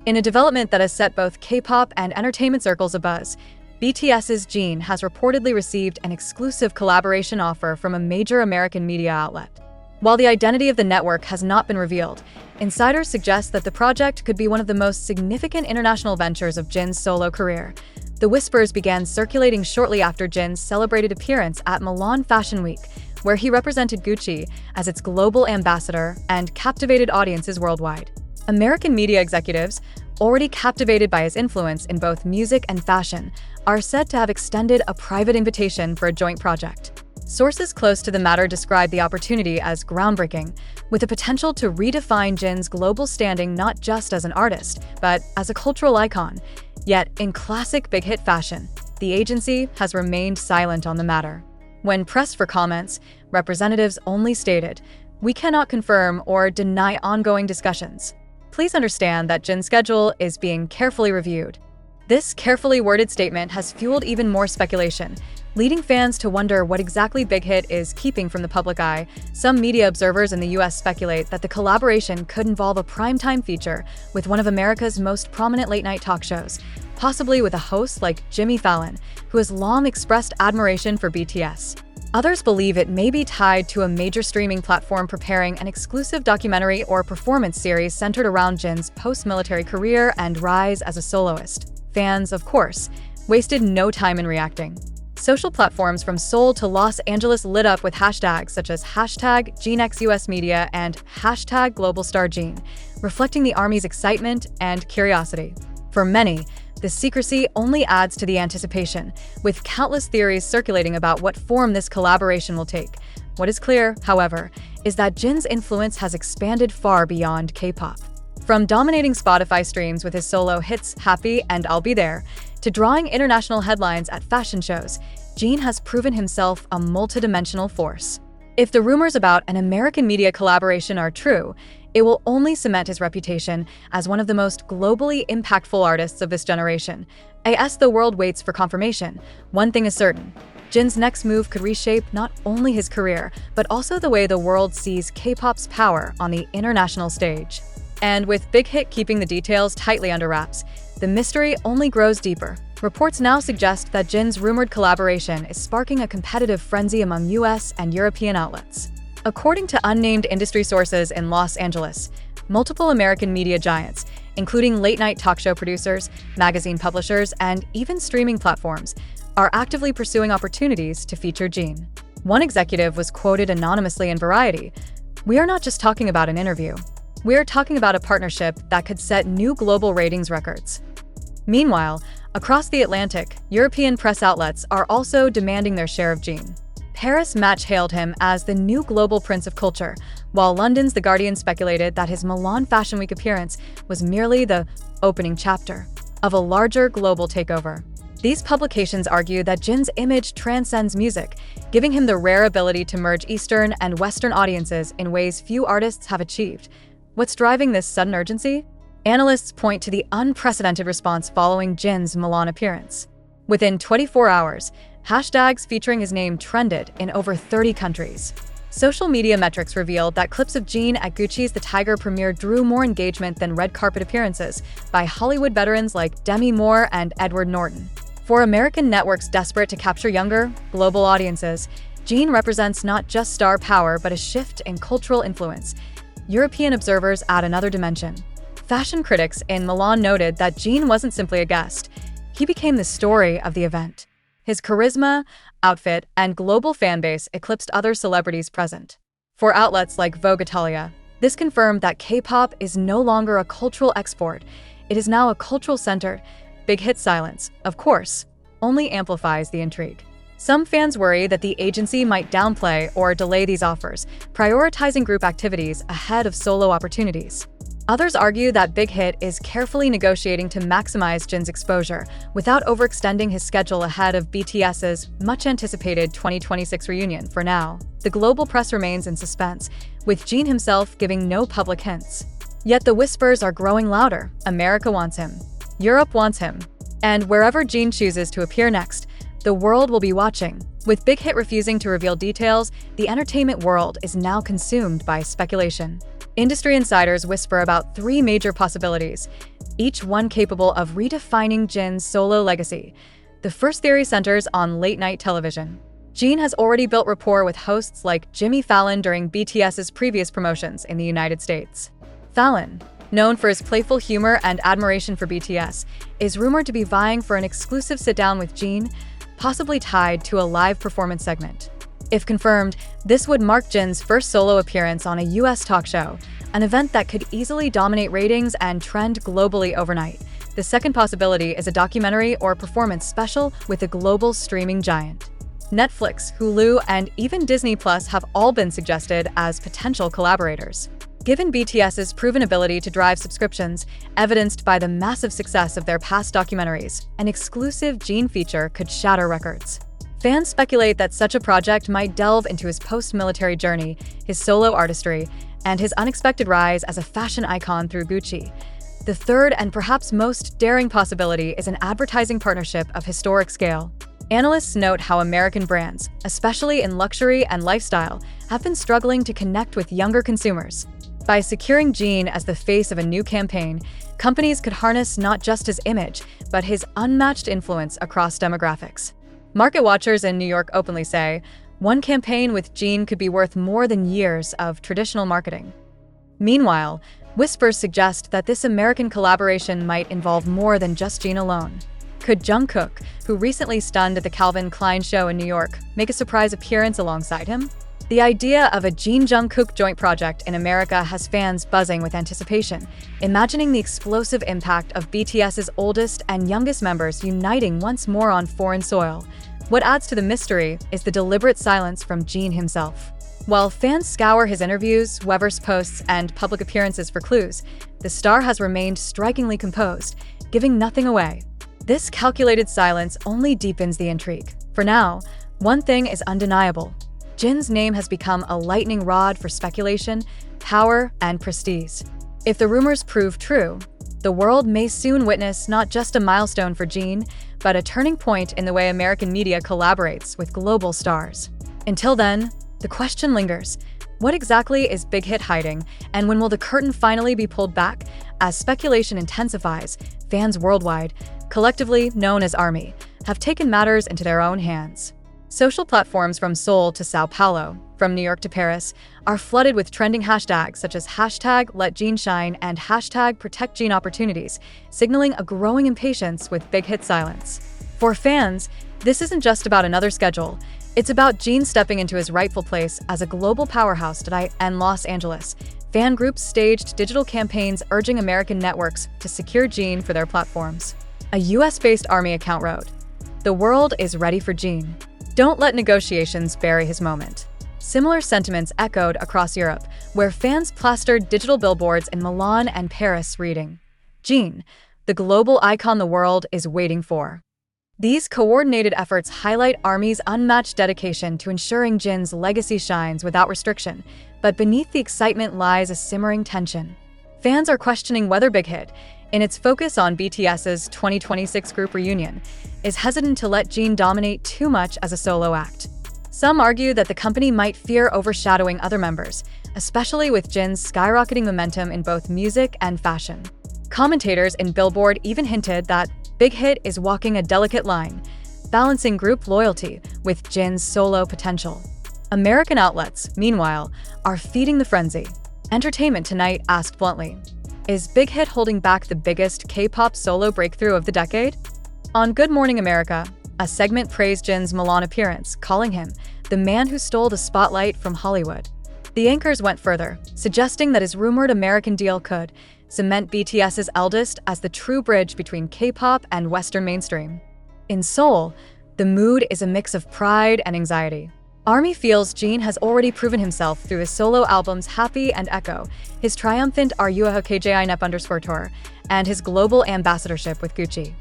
In a development that has set both K-pop and entertainment circles abuzz, BTS's Jin has reportedly received an exclusive collaboration offer from a major American media outlet. While the identity of the network has not been revealed, insiders suggest that the project could be one of the most significant international ventures of Jin's solo career. The whispers began circulating shortly after Jin's celebrated appearance at Milan Fashion Week, where he represented Gucci as its global ambassador and captivated audiences worldwide. American media executives, already captivated by his influence in both music and fashion, are said to have extended a private invitation for a joint project. Sources close to the matter describe the opportunity as groundbreaking, with the potential to redefine Jin's global standing not just as an artist, but as a cultural icon. Yet, in classic big hit fashion, the agency has remained silent on the matter. When pressed for comments, representatives only stated, "We cannot confirm or deny ongoing discussions. Please understand that Jin's schedule is being carefully reviewed." This carefully worded statement has fueled even more speculation, leading fans to wonder what exactly Big Hit is keeping from the public eye. Some media observers in the US speculate that the collaboration could involve a primetime feature with one of America's most prominent late-night talk shows, possibly with a host like Jimmy Fallon, who has long expressed admiration for BTS. Others believe it may be tied to a major streaming platform preparing an exclusive documentary or performance series centered around Jin's post-military career and rise as a soloist. Fans, of course, wasted no time in reacting. Social platforms from Seoul to Los Angeles lit up with hashtags such as #JinXUSmedia and #GlobalStarJin, reflecting the Army's excitement and curiosity. For many, the secrecy only adds to the anticipation, with countless theories circulating about what form this collaboration will take. What is clear, however, is that Jin's influence has expanded far beyond K-pop. From dominating Spotify streams with his solo hits Happy and I'll Be There, to drawing international headlines at fashion shows, Jin has proven himself a multidimensional force. If the rumors about an American media collaboration are true, it will only cement his reputation as one of the most globally impactful artists of this generation. As the world waits for confirmation, one thing is certain: Jin's next move could reshape not only his career, but also the way the world sees K-pop's power on the international stage. And with Big Hit keeping the details tightly under wraps, the mystery only grows deeper. Reports now suggest that Jin's rumored collaboration is sparking a competitive frenzy among US and European outlets. According to unnamed industry sources in Los Angeles, multiple American media giants, including late-night talk show producers, magazine publishers, and even streaming platforms, are actively pursuing opportunities to feature Jin. One executive was quoted anonymously in Variety, "We are not just talking about an interview. We are talking about a partnership that could set new global ratings records." Meanwhile, across the Atlantic, European press outlets are also demanding their share of Jin. Paris Match hailed him as the new global prince of culture, while London's The Guardian speculated that his Milan Fashion Week appearance was merely the opening chapter of a larger global takeover. These publications argue that Jin's image transcends music, giving him the rare ability to merge Eastern and Western audiences in ways few artists have achieved. What's driving this sudden urgency? Analysts point to the unprecedented response following Jin's Milan appearance. Within 24 hours, hashtags featuring his name trended in over 30 countries. Social media metrics revealed that clips of Jin at Gucci's The Tiger premiere drew more engagement than red carpet appearances by Hollywood veterans like Demi Moore and Edward Norton. For American networks desperate to capture younger, global audiences, Jin represents not just star power but a shift in cultural influence. European observers add another dimension. Fashion critics in Milan noted that Jin wasn't simply a guest. He became the story of the event. His charisma, outfit, and global fanbase eclipsed other celebrities present. For outlets like Vogue Italia, this confirmed that K-pop is no longer a cultural export. It is now a cultural center. Big Hit silence, of course, only amplifies the intrigue. Some fans worry that the agency might downplay or delay these offers, prioritizing group activities ahead of solo opportunities. Others argue that Big Hit is carefully negotiating to maximize Jin's exposure without overextending his schedule ahead of BTS's much-anticipated 2026 reunion. For now, the global press remains in suspense, with Jin himself giving no public hints. Yet the whispers are growing louder. America wants him. Europe wants him. And wherever Jin chooses to appear next, the world will be watching. With Big Hit refusing to reveal details, the entertainment world is now consumed by speculation. Industry insiders whisper about three major possibilities: each one capable of redefining Jin's solo legacy. The first theory centers on late-night television. Jin has already built rapport with hosts like Jimmy Fallon during BTS's previous promotions in the United States. Fallon, known for his playful humor and admiration for BTS, is rumored to be vying for an exclusive sit-down with Jin, possibly tied to a live performance segment. If confirmed, this would mark Jin's first solo appearance on a US talk show, an event that could easily dominate ratings and trend globally overnight. The second possibility is a documentary or performance special with a global streaming giant. Netflix, Hulu, and even Disney Plus have all been suggested as potential collaborators. Given BTS's proven ability to drive subscriptions, evidenced by the massive success of their past documentaries, an exclusive Jin feature could shatter records. Fans speculate that such a project might delve into his post-military journey, his solo artistry, and his unexpected rise as a fashion icon through Gucci. The third and perhaps most daring possibility is an advertising partnership of historic scale. Analysts note how American brands, especially in luxury and lifestyle, have been struggling to connect with younger consumers. By securing Jin as the face of a new campaign, companies could harness not just his image, but his unmatched influence across demographics. Market watchers in New York openly say, one campaign with Jin could be worth more than years of traditional marketing. Meanwhile, whispers suggest that this American collaboration might involve more than just Jin alone. Could Jungkook, who recently stunned at the Calvin Klein show in New York, make a surprise appearance alongside him? The idea of a Jin-Jungkook joint project in America has fans buzzing with anticipation, imagining the explosive impact of BTS's oldest and youngest members uniting once more on foreign soil. What adds to the mystery is the deliberate silence from Jin himself. While fans scour his interviews, Weverse posts, and public appearances for clues, the star has remained strikingly composed, giving nothing away. This calculated silence only deepens the intrigue. For now, one thing is undeniable. Jin's name has become a lightning rod for speculation, power, and prestige. If the rumors prove true, the world may soon witness not just a milestone for Jin, but a turning point in the way American media collaborates with global stars. Until then, the question lingers. What exactly is Big Hit hiding, and when will the curtain finally be pulled back? As speculation intensifies, fans worldwide, collectively known as ARMY, have taken matters into their own hands. Social platforms from Seoul to Sao Paulo, from New York to Paris, are flooded with trending hashtags such as #LetJinShine and #ProtectJinOpportunities, signaling a growing impatience with Big Hit silence. For fans, this isn't just about another schedule. It's about Jin stepping into his rightful place as a global powerhouse in Los Angeles. Fan groups staged digital campaigns urging American networks to secure Jin for their platforms. A US-based ARMY account wrote, "The world is ready for Jin. Don't let negotiations bury his moment." Similar sentiments echoed across Europe, where fans plastered digital billboards in Milan and Paris reading, "Jin, the global icon the world is waiting for." These coordinated efforts highlight ARMY's unmatched dedication to ensuring Jin's legacy shines without restriction, but beneath the excitement lies a simmering tension. Fans are questioning whether Big Hit, in its focus on BTS's 2026 group reunion, is hesitant to let Jin dominate too much as a solo act. Some argue that the company might fear overshadowing other members, especially with Jin's skyrocketing momentum in both music and fashion. Commentators in Billboard even hinted that Big Hit is walking a delicate line, balancing group loyalty with Jin's solo potential. American outlets, meanwhile, are feeding the frenzy. Entertainment Tonight asked bluntly, "Is Big Hit holding back the biggest K-pop solo breakthrough of the decade?" On Good Morning America, a segment praised Jin's Milan appearance, calling him the man who stole the spotlight from Hollywood. The anchors went further, suggesting that his rumored American deal could cement BTS's eldest as the true bridge between K-pop and Western mainstream. In Seoul, the mood is a mix of pride and anxiety. ARMY feels Jin has already proven himself through his solo albums Happy and Echo, his triumphant RUHKJINEP_tour, and his global ambassadorship with Gucci.